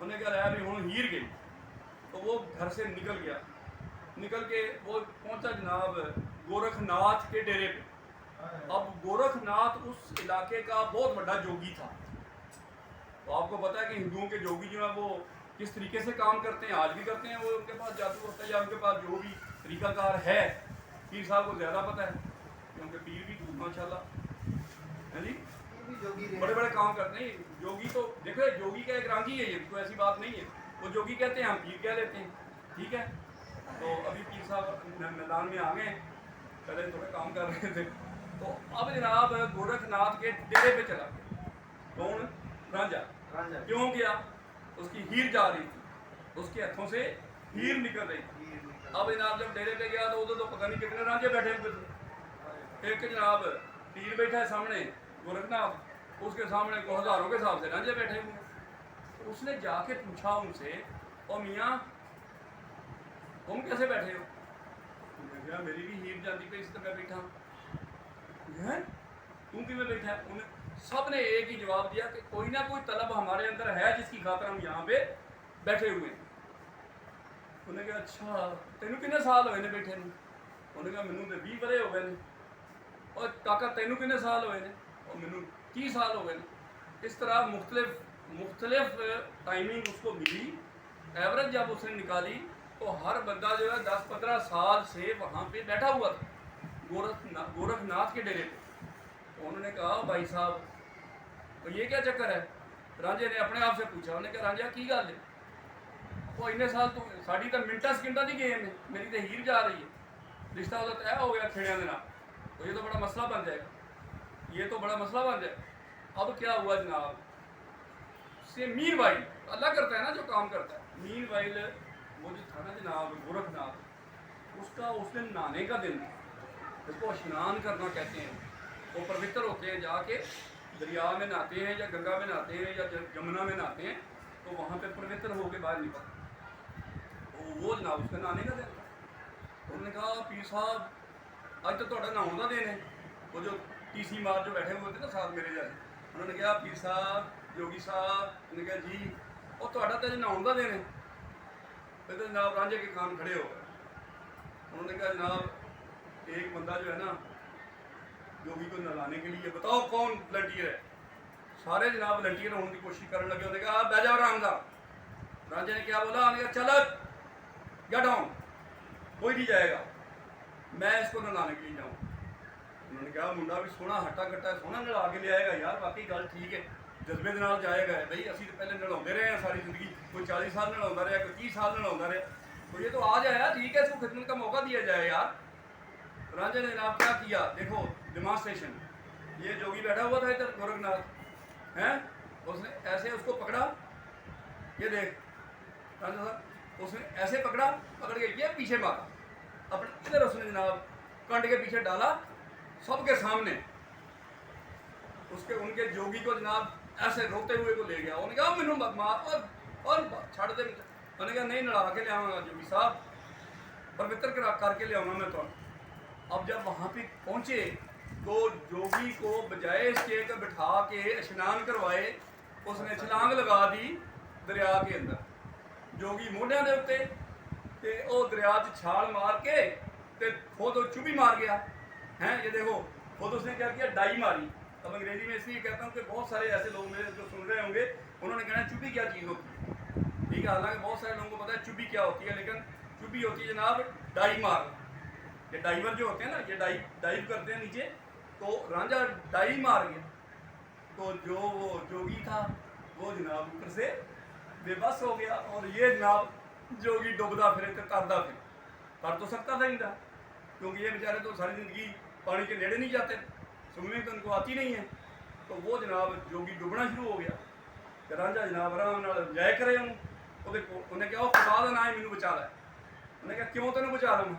انہیں کہا رہا بھی ہوں ہیر گئی. تو وہ گھر سے نکل گیا, نکل کے وہ پہنچا جناب گورکھ ناتھ کے ڈیرے پہ. اب گورکھ ناتھ اس علاقے کا بہت بڑا جوگی تھا. تو آپ کو پتا ہے کہ ہندوؤں کے جوگی جو ہیں وہ کس طریقے سے کام کرتے ہیں, آج بھی کرتے ہیں. وہ ان کے پاس جادو ہوتا ہے یا ان کے پاس جو بھی طریقہ کار ہے, پیر صاحب کو زیادہ پتہ ہے کیونکہ پیر بھی ماشاء اللہ ہے جی بڑے بڑے کام کرتے ہیں. جوگی تو دیکھو جوگی کا ایک رنگ ہی ہے, یہ کوئی ایسی بات نہیں ہے. وہ جوگی کہتے ہیں, ہم پیر کہہ لیتے ہیں. ٹھیک ہے, تو ابھی پیر صاحب میدان میں آ گئے, پہلے تھوڑے کام کر رہے تھے. تو اب جناب گورکھ ناتھ کے ڈیرے پہ چلا گیا. کون؟ رانجھا. کیوں گیا؟ اس کی ہیر جا رہی تھی, اس کے ہاتھوں سے ہیر نکل رہی تھی. اب جناب جب ڈیرے پہ گیا تو ادھر تو پتہ نہیں کتنے رانجھے بیٹھے ہوئے تھے. ایک جناب پیر بیٹھا ہے سامنے گورکھ ناتھ, اس کے سامنے کو ہزاروں کے حساب سے رانجھے بیٹھے ہوئے. تو اس نے جا کے پوچھا ان سے, او میاں تم کیسے بیٹھے ہو؟ میں کہا میری بھی ہیر جاتی پہ اس طرح بیٹھا. تم کیوں بیٹھا ہے؟ انہیں سب نے ایک ہی جواب دیا کہ کوئی نہ کوئی طلب ہمارے اندر ہے جس کی خاطر ہم یہاں پہ بیٹھے ہوئے ہیں. انہیں کہا اچھا تینوں کتنے سال ہوئے نے بیٹھے نے؟ انہیں کہا مینوں تے 20 برے ہو گئے نے. اور کاکا تینوں کتنے سال ہوئے نے؟ اور مینوں 30 سال ہو گئے نے. اس طرح مختلف ٹائمنگ اس کو ملی. ایوریج جب اس نے نکالی تو ہر بندہ جو ہے 10-15 سال سے وہاں پہ بیٹھا ہوا تھا گورکھ ناتھ کے ڈیرے پہ. انہوں نے کہا بھائی صاحب تو یہ کیا چکر ہے؟ رانجھے نے اپنے آپ سے پوچھا. انہوں نے کہا رانجھا کی گل ہے؟ وہ اتنے سال تو ساڑی تو منٹا سکنٹا دی گیم ہے, میری تو ہیر جا رہی ہے, رشتہ وہ طے ہو گیا کھیڑیاں کے نام. تو یہ تو بڑا مسئلہ بن جائے گا, یہ تو بڑا مسئلہ بن جائے گا. اب کیا ہوا جناب سے مین وائل اللہ کرتا ہے نا جو کام کرتا ہے. مین وائل وہ جو تھا نا جناب گورکھ ناتھ, اس کا اس دن نہانے کا دن تھا, اس کو اشنان کرنا کہتے ہیں. وہ پوتر ہوتے ہیں, جا کے دریا میں نہاتے ہیں یا گنگا میں نہاتے ہیں یا جمنا میں نہاتے ہیں, تو وہاں پہ پوتر ہو کے باہر نکلتے ہیں. وہ جناب اس کا نہانے کا دن تھا. انہوں نے کہا پیر صاحب آج تو تھوڑا نہاؤں کا دن ہے. وہ جو TC مار جو بیٹھے ہوئے تھے نا ساتھ میرے جیسے, انہوں نے کہا پیر صاحب جوگی صاحب, انہوں نے کہا جی اور تھوڑا تو نہاؤں کا دن ہے. پھر تو جناب رانجھے کے کان کھڑے ہو گئے. انہوں نے کہا جناب ایک بندہ جو ہے نا جوگی کو نہلانے کے لیے بتاؤ کون ولنٹیئر ہے. سارے جناب ولنٹیئر ہونے کی کوشش کرنے لگے. انہوں نے کہا بیٹھ جاؤ آرام سے. رانجھے نے کیا بولا؟ انہوں نے کہا چل گیٹ ڈاؤن, کوئی نہیں جائے گا, میں اس کو نہلانے کے لیے جاؤں. انہوں نے کہا منڈا بھی سونا ہٹا کٹا سونا نہلا کے لے آئے گا یار, باقی گل ٹھیک ہے جذبے کے نال جائے گا. بھائی اسی تو پہلے نہلاتے رہے ہیں ساری زندگی, کوئی 40 سال نہلاتا رہا, کوئی 30 سال نہلاتا رہا, تو یہ تو آج آیا ٹھیک ہے اس کو خدمت کا موقع دیا جائے یار. رانجھے نے جناب کیا کیا دیکھو ڈیمانسٹریشن. یہ جوگی بیٹھا ہوا تھا ادھر گورکھ ناتھ ہیں, اس نے ایسے اس کو پکڑا, یہ دیکھ رانجھا صاحب, اس نے ایسے پکڑا, پکڑ کے یہ پیچھے مارا اپنے ادھر, اس نے جناب کنڈ کے پیچھے ڈالا سب کے سامنے. اس کے ان کے جوگی کو جناب ایسے روتے ہوئے کو لے گیا. انہوں نے کہا مینوں مت مار اور چھڑ دے. انہوں نے کہا نہیں نہلا کے لے آؤں گا جوگی صاحب, پوتر کر کے لے آؤں گا میں تو. اب جب وہاں پہ پہنچے تو جوگی کو بجائے اس کے بٹھا کے اشنان کروائے, اس نے چھلانگ لگا دی دریا کے اندر. جوگی موڈیاں دے اتے تے او دریا چ چھال مار کے تے خود چوبی مار گیا ہیں. یہ دیکھو خود اس نے کیا کیا, ڈائی ماری. اب انگریزی میں اس لیے کہتا ہوں کہ بہت سارے ایسے لوگ میرے جو سن رہے ہوں گے انہوں نے کہنا چوبی کیا چیز ہوتی ہے. ٹھیک ہے, حالانکہ بہت سارے لوگوں کو پتا ہے چوبی کیا ہوتی ہے, لیکن چوبی ہوتی ہے جناب ڈائی مار. یہ ڈائیور جو ہوتے ہیں نا, یہ ڈائیو کرتے ہیں نیچے, تو رانجھا ڈائی مار گیا. تو جو وہ جوگی تھا وہ جناب اوپر سے بے بس ہو گیا, اور یہ جناب جوگی ڈوبدا پھرے تو تردا پھر. کر تو سکتا تھا نہیں تھا, کیونکہ یہ بیچارے تو ساری زندگی پانی کے نیڑے نہیں جاتے, سوئمنگ تو ان کو آتی نہیں ہے. تو وہ جناب جوگی ڈوبنا شروع ہو گیا. کہ رانجھا جناب آرام نال انجوائے کرے انہیں کہا خدا دا نام ہے مینوں بچا لے. انہوں نے کہا کیوں تینوں بچا لوں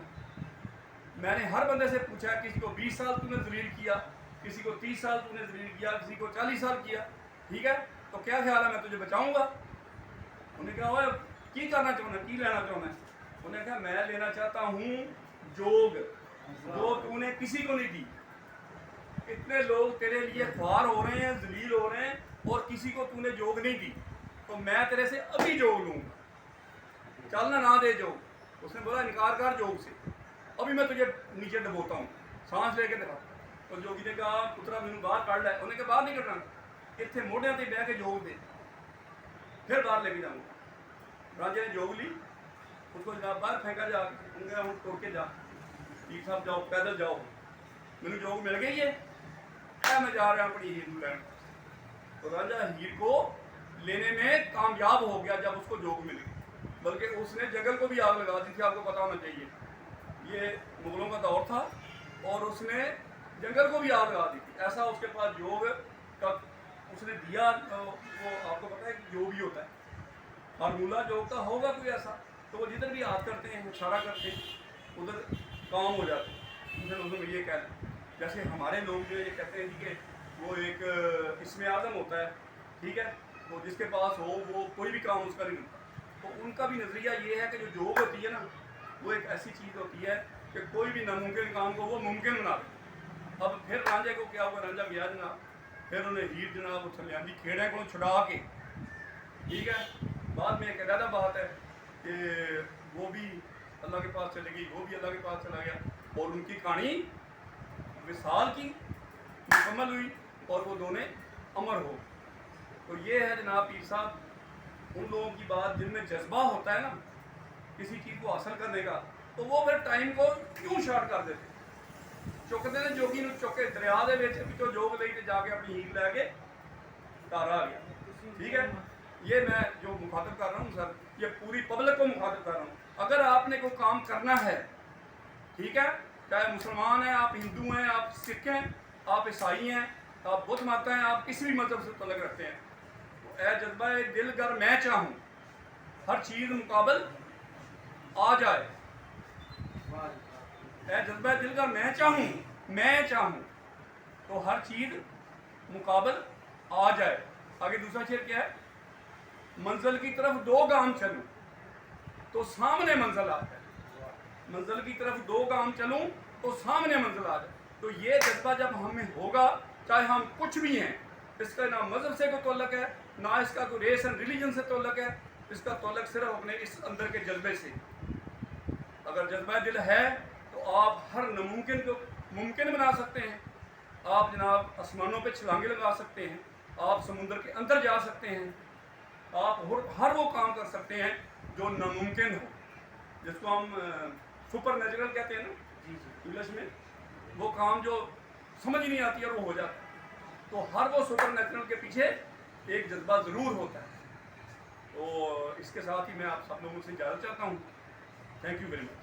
میں نے ہر بندے سے پوچھا, کسی کو 20 سال تو نے ذلیل کیا, کسی کو 30 سال تو نے ذلیل کیا, کسی کو 40 سال کیا, ٹھیک ہے تو کیا خیال ہے میں تجھے بچاؤں گا. انہوں نے کہا اوے کی کرنا چاہنا, کی لینا چاہنا ہے. انہوں نے کہا میں لینا چاہتا ہوں جوگ جو تو نے کسی کو نہیں دی. اتنے لوگ تیرے لیے خوار ہو رہے ہیں, ذلیل ہو رہے ہیں, اور کسی کو تو نے جوگ نہیں دی. تو میں تیرے سے ابھی جوگ لوں گا، چلنا نہ دے جوگ۔ اس نے بولا انکار کر جوگ سے، ابھی میں تجھے نیچے ڈبوتا ہوں، سانس لے کے دکھا۔ تو جوگی نے کہا پترا مینوں باہر کڑ لے۔ انہوں نے کہا باہر نہیں کڈنا، اتنے موڈیاں تے بہ کے جوگ دے، پھر باہر لے کے جاؤں گا۔ رانجے نے جوگ لی، اس کو جناب باہر پھینکا جا کے، انہوں نے کہا ہوں ٹر کے جا، پیر صاحب جاؤ، پیدل جاؤ، مینوں جوگ مل گئی ہے، میں جا رہا ہوں اپنی ہیر کو لینا۔ تو رانجھا ہیر کو لینے میں کامیاب ہو گیا جب اس کو جوگ ملی، بلکہ اس نے جنگل کو بھی آگ لگا دی تھی، آپ کو پتا ہونا چاہیے، یہ مغلوں کا دور تھا اور اس نے جنگل کو بھی آگ لگا دی تھی۔ ایسا اس کے پاس جوگ کا اس نے دیا، وہ آپ کو پتا ہے کہ جو بھی ہوتا ہے فارمولہ جوگ کا ہوگا کوئی ایسا، تو وہ جدھر بھی ہاتھ کرتے ہیں اشارہ کرتے ہیں ادھر کام ہو جاتے ہیں۔ اس نے یہ کہہ دیا، جیسے ہمارے لوگ جو یہ کہتے ہیں کہ وہ ایک اسم اعظم ہوتا ہے، ٹھیک ہے، وہ جس کے پاس ہو وہ کوئی بھی کام اس کا نہیں ہوتا۔ تو ان کا بھی نظریہ یہ ہے کہ جو جوگ ہوتی ہے نا، وہ ایک ایسی چیز ہوتی ہے کہ کوئی بھی ناممکن کام کو وہ ممکن بنا دے۔ اب پھر رانجھے کو کیا ہوا، رانجھا گیا جناب، پھر انہیں ہیر جناب تھلے آندھی کھیڑے کو چھڑا کے، ٹھیک ہے، بعد میں ایک علیحدہ بات ہے کہ وہ بھی اللہ کے پاس چلے گئی، وہ بھی اللہ کے پاس چلا گیا، اور ان کی کہانی وصال کی مکمل ہوئی اور وہ دونوں امر ہو۔ تو یہ ہے جناب پیر صاحب ان لوگوں کی بات جن میں جذبہ ہوتا ہے نا کسی چیز کو حاصل کرنے کا، تو وہ پھر ٹائم کو کیوں شارٹ کر دیتے، چکتے ہیں جوگی نو چکے دریا دے وچ وچوں جوگ لے کے جا کے اپنی ہیر لے کے گھر آ گیا۔ ٹھیک ہے، یہ میں جو مخاطب کر رہا ہوں سر، یہ پوری پبلک کو مخاطب کر رہا ہوں۔ اگر آپ نے کوئی کام کرنا ہے، ٹھیک ہے، چاہے مسلمان ہیں، آپ ہندو ہیں، آپ سکھ ہیں، آپ عیسائی ہیں، آپ بدھ مت ہیں، آپ کسی بھی مذہب سے تعلق رکھتے ہیں، تو اے جذبہ دل گر میں چاہوں ہر چیز مقابل آ جائے، اے جذبہ دل گر میں چاہوں تو ہر چیز مقابل آ جائے۔ آگے دوسرا شعر کیا ہے، منزل کی طرف 2 گام چلوں تو سامنے منزل آ جائے، منزل کی طرف 2 گام چلوں تو سامنے منزل آ جائے۔ تو یہ جذبہ جب ہمیں ہوگا، چاہے ہم کچھ بھی ہیں، اس کا نہ مذہب سے کوئی تعلق ہے، نہ اس کا کوئی ریس اینڈ ریلیجن سے تعلق ہے، اس کا تعلق صرف اپنے اس اندر کے جذبے سے۔ اگر جذبہ دل ہے تو آپ ہر ناممکن کو ممکن بنا سکتے ہیں، آپ جناب آسمانوں پہ چھلانگیں لگا سکتے ہیں، آپ سمندر کے اندر جا سکتے ہیں، آپ ہر وہ کام کر سکتے ہیں جو ناممکن ہو، جس کو ہم سپر نیچرل کہتے ہیں نا انگلش میں، وہ کام جو سمجھ نہیں آتی اور وہ ہو جاتا ہے۔ تو ہر وہ سپر نیچرل کے پیچھے ایک جذبہ ضرور ہوتا ہے۔ تو اس کے ساتھ ہی میں آپ سب لوگوں سے اجازت چاہتا ہوں۔ Thank you very much.